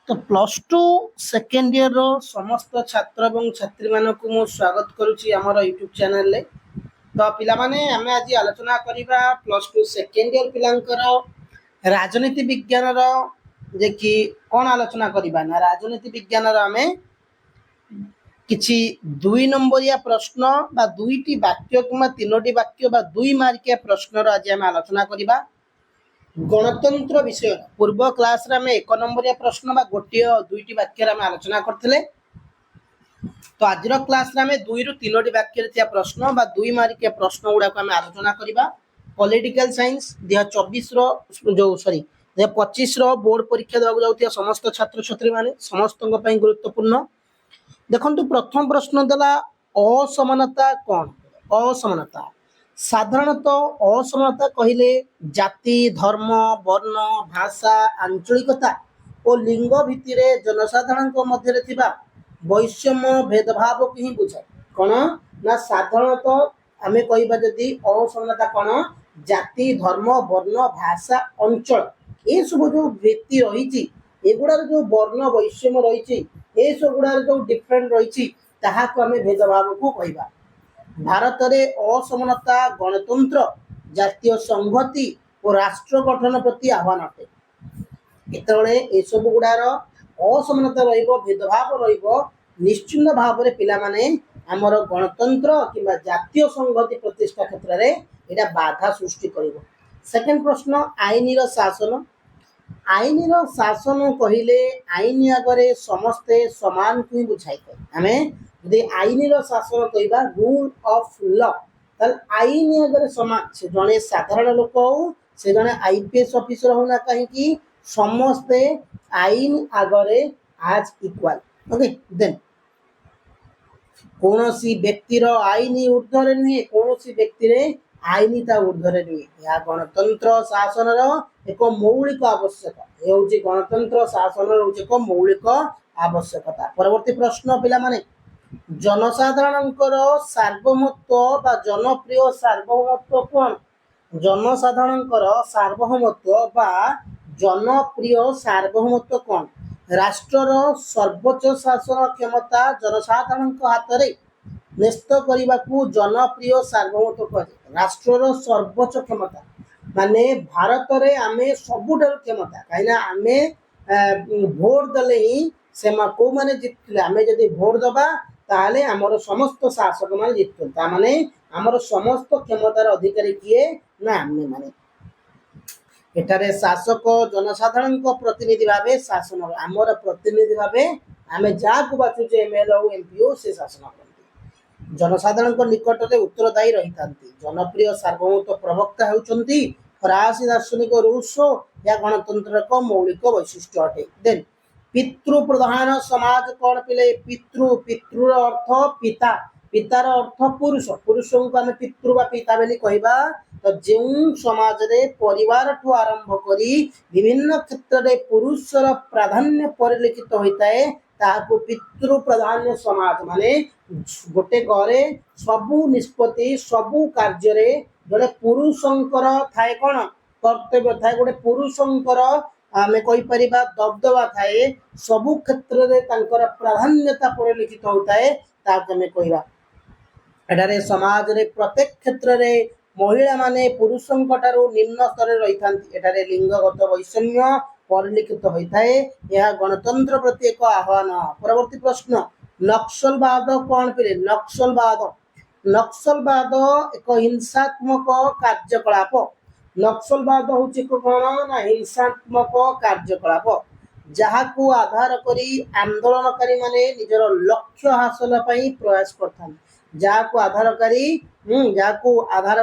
तो plus two second year रो समस्त छात्र एवं छात्री मानक मु स्वागत करुच्ची आमर यूट्यूब चैनल रे। तो पिला माने आमे आज आलोचना करिबा प्लस टू सेकेंड इयर पिलांकर राजनीति विज्ञान रो जे कि कोन आलोचना करिबा ना राजनीति विज्ञान रो आमे किछि 2 नंबरिया प्रश्न बा दुईटी वाक्य किमा तीनोटी वाक्य बा 2 मार्किया प्रश्न रो आज आमे आलोचना करिबा। गणतंत्र विषय पूर्व क्लास रे एक नंबरिया प्रश्न बा गोटे दुईटी वाक्य आम आलोचना करते। तो आज क्लास रे 2 रु 3 वाक्य प्रश्न बा 2 मार्किया प्रश्न गुड़ा आम आलोचना करवा। पॉलिटिकल साइंस 2024 जो सॉरी 2025 बोर्ड परीक्षा देवाक जाउथिया समस्त छात्र छात्री माने समस्त गुरुत्वपूर्ण। देखंतु प्रथम प्रश्न देला असमानता कौन। असमानता साधारणतः असमानता कहले जाति धर्म वर्ण भाषा आंचलिकता और लिंग भित्तिर जनसाधारण मध्य थिबा वैषम्य भेदभाव को ही बुझाए। कौन ना साधारणतः आमे कहबा जदि असमानता कौन जाति धर्म वर्ण भाषा अंचल ए सब जो व्यक्ति रही एगुड़ा जो वर्ण वैषम्य रही ए सब गुड़ा जो डिफरेंट रही ताहाको आमे भेदभाव को कहबा। भारत में असमानता गणतंत्र जातीय संहति और राष्ट्र गठन प्रति आह्वान अटे। जेतेबेले ए सब गुडार असमानता रहिबो भेदभाव रहिबो निश्चित भाव में पिला माने हमर गणतंत्र किंबा जातीय संहति प्रतिष्ठा क्षेत्र में एटा बाधा सृष्टि करिवो। सेकंड प्रश्न आईनीर शासन। आईनीर शासन कहिले आईन आगरे समस्ते समान को बुझाई आमे यदि आईनीर शासन कहबा रूल ऑफ लॉ तल आईन अगर समान से जने साधारण लोक हो से जने आईपीएस ऑफिसर होना कहीं समस्ते आईन आगरे आज इक्वल। ओके देन कोनोसी व्यक्तिर आईन ऊर्ध्वरे नुहे कोनोसी व्यक्ति रे आईनता ऊर्ध्वरे नुहे। या गणतंत्र शासन एक मौलिक आवश्यकता ए होची गणतंत्र शासन होची एक मौलिक आवश्यकता। परवर्ती प्रश्न पिला माने जनसाधारण सार्वभौमत्व बा जनप्रिय सार्वभौमत्व कौन। जनसाधारण सार्वभौमत्व बा जनप्रिय सार्वभौमत्व कौन। राष्ट्रर सर्वोच्च शासन क्षमता जनसाधारण हाथ में न्यस्त करने को जनप्रिय सार्वभौमत्व कह। राष्ट्रर सर्वोच्च क्षमता माने भारत में आमे सबुठार क्षमता कहीं आमे भोट देले ही से को माने जितले आमे जदि भोट दबा ताले आमर समस्त शासक मान जितुन ताने आमर समस्त क्षमतार अधिकारी किए ना आमे माने। एटारे शासक जनसाधारण प्रतिनिधि भावे शासन आमर प्रतिनिधि भावे आमे जाकु बाछुचे एमएलए हो एमपी हो से शासन करती जनसाधारण निकट में उत्तरदायी रही थांती। जनप्रिय सार्वभौमत्व प्रवक्ता होउचंती फरासी दार्शनिक रूसो या गणतंत्र को मौलिक वैशिष्ट्य अटे। देन पितृ प्रधान समाज कौन पिले पितृ पितृ अर्थ पिता पितार अर्थ पुरुष पुरुष को आम पितृ बा पिता बोली कहबा। तो जो समाज रे परिवार ठू आरंभ करी विभिन्न क्षेत्र में पुरुषर प्राधान्य परिलक्षित होता है ताको पितृ प्रधान्य समाज माने गोटे घरे सबु निष्पत्ति सबु कार्य रे जड़े पुरुषंकर थाए कौन कर्तव्य थाए गोटे पुरुषंकर आमे कहि परिबा दबदबा थाए सबु क्षेत्र रे तांकर प्राधान्यता परिलक्षित होता है ताको आमे कहिबा। एटारे समाज रे प्रत्येक क्षेत्र रे महिला माने पुरुषंकटारो निम्न स्तर रे रही थांती। एटारे लिंगगत वैषम्य परिलक्षित होता है। यह गणतंत्र प्रति एक आह्वान। परवर्ती प्रश्न नक्सलवाद कौन पिले नक्सलवाद। नक्सलवाद एक हिंसात्मक कार्यकलाप। नक्सलवाद होची कौन ना हिंसात्मक कार्यकलाप जहाकू आधार करी आंदोलनकारी माने निजर लक्ष्य हासिल पई प्रयास करथान। जहाकू आधार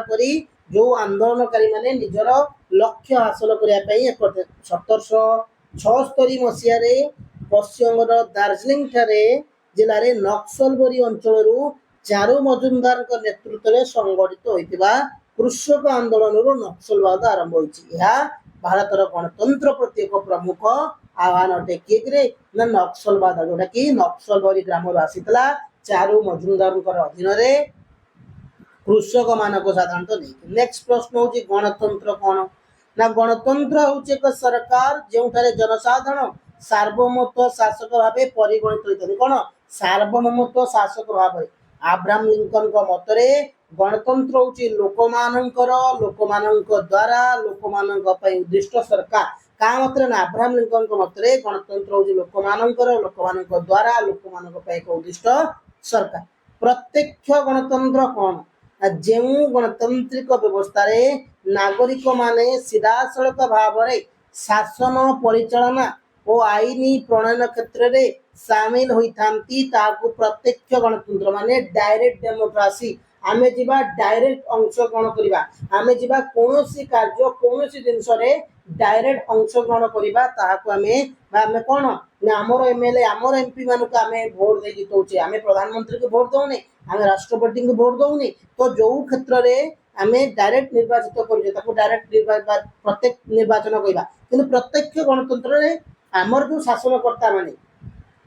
करी जो आंदोलनकारी माने निजर लक्ष्य हासिल करिया पई 1776 मसिया रे पश्चिमबंग दार्जिलिंग ठारे जिले रे नक्सलबरी अंचल चारू मजुमदार नेतृत्व में संगठित होइतिबा कृषक आंदोलन नक्सलवाद आरंभ होइछि। भारत गणतंत्र प्रति एक प्रमुख आह्वान अटे किए ना नक्सलवाद जोटा कि नक्सलबरी ग्राम आसीला चारू मजुमदार अधीन में कृषक मानक साधारणतः नहीं। नेक्स्ट प्रश्न हूँ गणतंत्र कौन ना गणतंत्र हूँ एक सरकार जो जनसाधारण सार्वभौमत्व शासक भाव परिगणित होता कौन सार्वभौमत्व शासक भाव अब्राहम लिंकन मतरे गणतंत्र हूँ लोक द्वारा लोक उद्दिष्ट सरकार का मत अब्राहम लिंकन मतरे गणतंत्र हूँ लोक द्वारा लोक एक उद्दिष्ट सरकार प्रत्यक्ष गणतंत्र कौन जो गणतांत्रिक व्यवस्था रे नागरिक माने सीधा सड़क भाव शासन परिचालना और आईन प्रणयन क्षेत्र में सामिल होती प्रत्यक्ष गणतंत्र माने डायरेक्ट डेमोक्रेसी आमे जीवा डायरेक्ट अंशग्रहण करवा आमे जीवा कोनोसी कार्य कोनोसी जिनस रे डायरेक्ट अंशग्रहण करवा ताहाको आमे कोन ना हमर एमएलए हमर एमपी मानको आमे वोट दे जितौचे आमे प्रधानमंत्री को वोट दउने आमे राष्ट्रपति को वोट दउने तो जो क्षेत्र रे आमे डायरेक्ट निर्वाचित करूचे ताको डायरेक्ट प्रत्यक्ष निर्वाचन करवा किंतु प्रत्यक्ष गणतंत्र रे हमर जो शासनकर्ता माने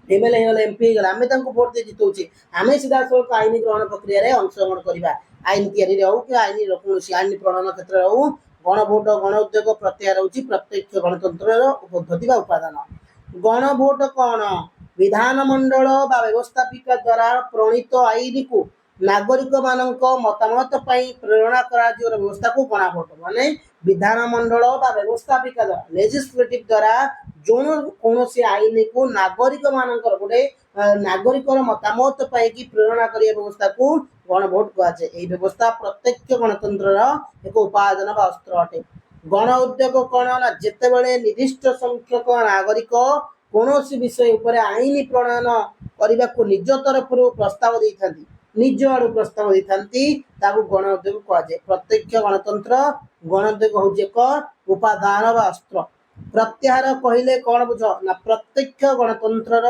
एमएलए एमपी आम भोट दे जितौचे आम सीधा सड़क आईन ग्रहण प्रक्रिया अंशग्रहण करवा आईन तैयारी हो कि आईन कौन आईन प्रणयन क्षेत्र हो गणभोट गण उद्योग प्रत्याहार हूँ प्रत्यक्ष गणतंत्र पद्धति उपादान गणभोट कौन विधानमंडल व्यवस्थापिका द्वारा प्रणीत आईन को नागरिक मानक मतामत प्रेरणा करा व्यवस्था को गणभोट माने विधानमंडल व्यवस्थापिका द्वारा लेजिस्लेटिव द्वारा जो कौन से आईन को नागरिक मानकर गोटे नागरिक मतामत पाई प्रेरणा करिया व्यवस्था को गणभोट कहुए यही व्यवस्था प्रत्यक्ष गणतंत्र एक उपादान बा अस्त्र अटे गण उद्योग कौन ना जितेबाला निर्दिष्ट संख्यक नागरिक कौन विषय उपर आईन प्रणयन करने को निज तरफ प्रस्ताव देता निज आड़ प्रस्ताव देता गण उद्योग कहुए प्रत्यक्ष गणतंत्र गण उद्योग हूँ एक उपादान बा अस्त्र प्रत्याहार कहले कौन बुझ ना प्रत्यक्ष गणतंत्र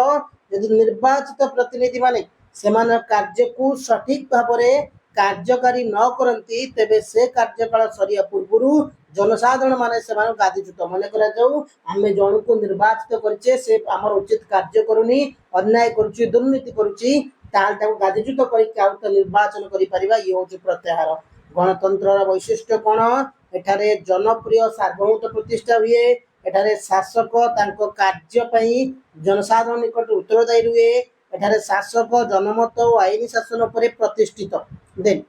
यदि निर्वाचित प्रतिनिधि माने सेमान कार्य को सठिक भाव में कार्यकारी न करती तेबे से कार्यकाल सरिया पूर्व जनसाधारण माने सेमान गादीच्युत मन करा जाऊ आमे जन को निर्वाचित करछे से हमर उचित कार्य करूनी अन्याय करूची दुर्नीति करूची ताल ताको गादीच्युत करी आउ तो निर्वाचन करि परिबा ये होची प्रत्याहार गणतंत्र वैशिष्ट्य कोन एठारे जनप्रिय सार्वभौमत्व प्रतिष्ठा हुए एठारे शासक तांको कार्य पई जनसाधारण निकट उत्तरदायी रुए एठारे शासक जनमत और आईन शासन पर प्रतिष्ठित देन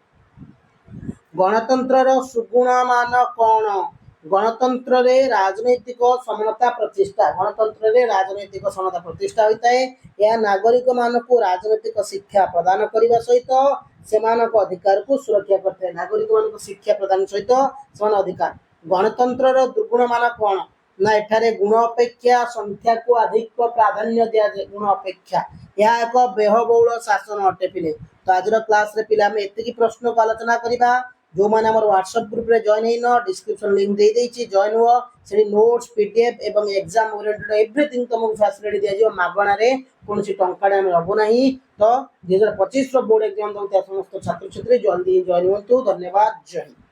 गणतंत्र सुगुण मान कौन गणतंत्र रे राजनैतिक समानता प्रतिष्ठा गणतंत्र रे राजनैतिक समानता प्रतिष्ठा होता है यह नागरिक मान को राजनैतिक शिक्षा प्रदान करने सहित सेमानक अधिकार को सुरक्षा करते हैं नागरिक मान को शिक्षा प्रदान सहित समान अधिकार गणतंत्र दुर्गुण मान कौन ना एठारे गुण अपेक्षा संख्या को अधिक प्राधान्य दिया जाए गुण अपेक्षा यह एक व्ययबहुल शासन अटे पिले तो आज क्लास रे पिला में एतिकी प्रश्न को आलोचना करिबा जो माने हमर व्हाट्सएप ग्रुप रे जॉइन हेन डिस्क्रिप्शन लिंक दे देछि जॉइन हुआ से नोट्स पीडीएफ एवं एग्जाम ओरिएंटेड एवरीथिंग तुमको फैसिलिटी दिया जो मागणा रे कोनसी टंकाडे हम रहबो नहीं तो 2025 रो बोर्ड एग्जाम दउता समस्त छात्र छात्री जल्दी जॉइन होतु धन्यवाद जय हिंद।